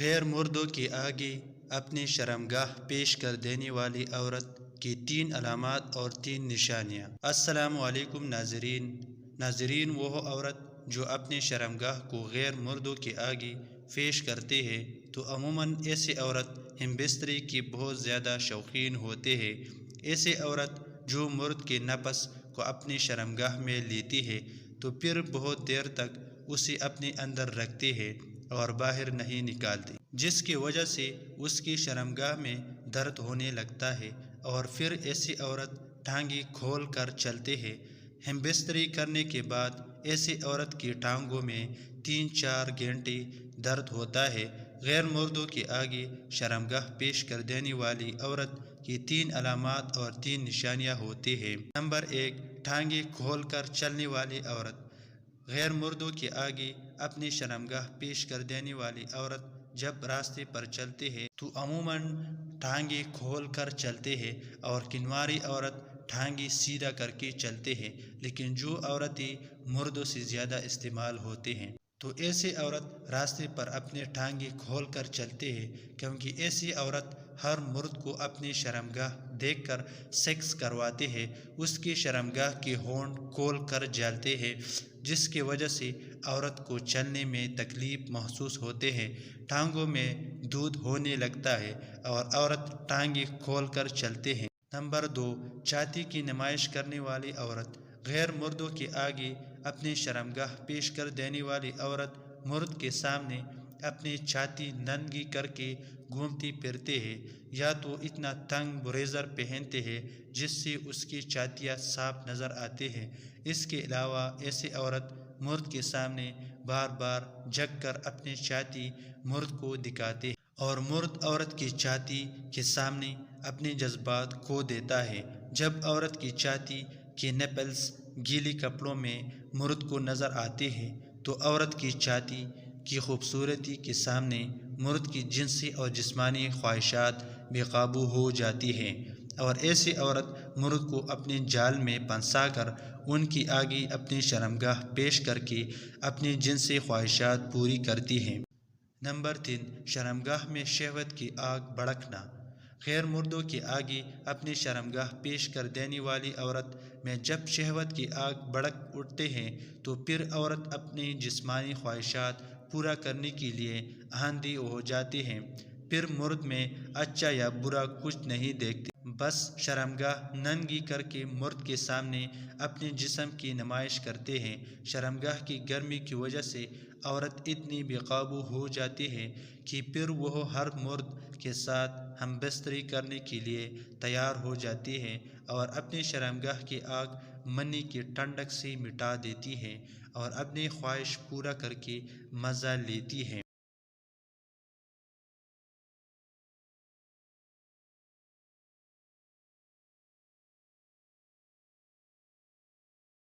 غیر مردوں کے آگے اپنی شرمگاہ پیش کر دینے والی عورت کی 3 علامات اور 3 نشانیاں۔ السلام علیکم ناظرین وہ عورت جو اپنی شرمگاہ کو غیر مردوں کے آگے پیش کرتے ہیں تو عموماً ایسی عورت ہم بستری کی بہت زیادہ شوقین ہوتے ہیں۔ ایسی عورت جو مرد کے نفس کو اپنی شرمگاہ میں لیتی ہے تو پھر بہت دیر تک اسے اپنے اندر رکھتے ہیں اور باہر نہیں نکالتی، جس کی وجہ سے اس کی شرمگاہ میں درد ہونے لگتا ہے اور پھر ایسی عورت ٹانگیں کھول کر چلتے ہیں۔ ہم بستری کرنے کے بعد ایسی عورت کی ٹانگوں میں 3-4 گھنٹے درد ہوتا ہے۔ غیر مردوں کے آگے شرمگاہ پیش کر دینے والی عورت کی 3 علامات اور 3 نشانیاں ہوتی ہیں۔ نمبر 1، ٹانگیں کھول کر چلنے والی عورت۔ غیر مردوں کے آگے اپنی شرمگاہ پیش کر دینے والی عورت جب راستے پر چلتے ہیں تو عموماً ٹانگیں کھول کر چلتے ہیں اور کنواری عورت ٹانگیں سیدھا کر کے چلتے ہیں، لیکن جو عورتیں مردوں سے زیادہ استعمال ہوتے ہیں تو ایسی عورت راستے پر اپنے ٹانگیں کھول کر چلتے ہیں، کیونکہ ایسی عورت ہر مرد کو اپنی شرمگاہ دیکھ کر سیکس کرواتے ہیں، اس کی شرمگاہ کے ہونٹ کھول کر جالتے ہیں، جس کی وجہ سے عورت کو چلنے میں تکلیف محسوس ہوتے ہیں، ٹانگوں میں دود ہونے لگتا ہے اور عورت ٹانگیں کھول کر چلتے ہیں۔ نمبر 2، چھاتی کی نمائش کرنے والی عورت۔ غیر مردوں کے آگے اپنی شرمگاہ پیش کر دینے والی عورت مرد کے سامنے اپنی چھاتی ننگی کر کے گھومتی پھرتے ہیں، یا تو اتنا تنگ بریزر پہنتے ہیں جس سے اس کی چھاتیاں صاف نظر آتے ہیں۔ اس کے علاوہ ایسی عورت مرد کے سامنے بار بار جھک کر اپنی چھاتی مرد کو دکھاتے ہیں اور مرد عورت کی چھاتی کے سامنے اپنے جذبات کھو دیتا ہے۔ جب عورت کی چھاتی کے نپلز گیلے کپڑوں میں مرد کو نظر آتے ہیں تو عورت کی چھاتی کی خوبصورتی کے سامنے مرد کی جنسی اور جسمانی خواہشات بے قابو ہو جاتی ہیں، اور ایسی عورت مرد کو اپنے جال میں پھنسا کر ان کی آگے اپنی شرمگاہ پیش کر کے اپنی جنسی خواہشات پوری کرتی ہے۔ نمبر 3، شرمگاہ میں شہوت کی آگ بھڑکنا۔ غیر مردوں کے آگے اپنی شرمگاہ پیش کر دینے والی عورت میں جب شہوت کی آگ بھڑک اٹھتے ہیں تو پھر عورت اپنی جسمانی خواہشات پورا کرنے کے لیے آندھی ہو جاتی ہیں، پھر مرد میں اچھا یا برا کچھ نہیں دیکھتی، بس شرمگاہ ننگی کر کے مرد کے سامنے اپنے جسم کی نمائش کرتے ہیں۔ شرمگاہ کی گرمی کی وجہ سے عورت اتنی بے قابو ہو جاتی ہے کہ پھر وہ ہر مرد کے ساتھ ہم بستری کرنے کے لیے تیار ہو جاتی ہے اور اپنی شرمگاہ کی آگ منی کی ٹھنڈک سے مٹا دیتی ہے اور اپنی خواہش پورا کر کے مزہ لیتی ہے۔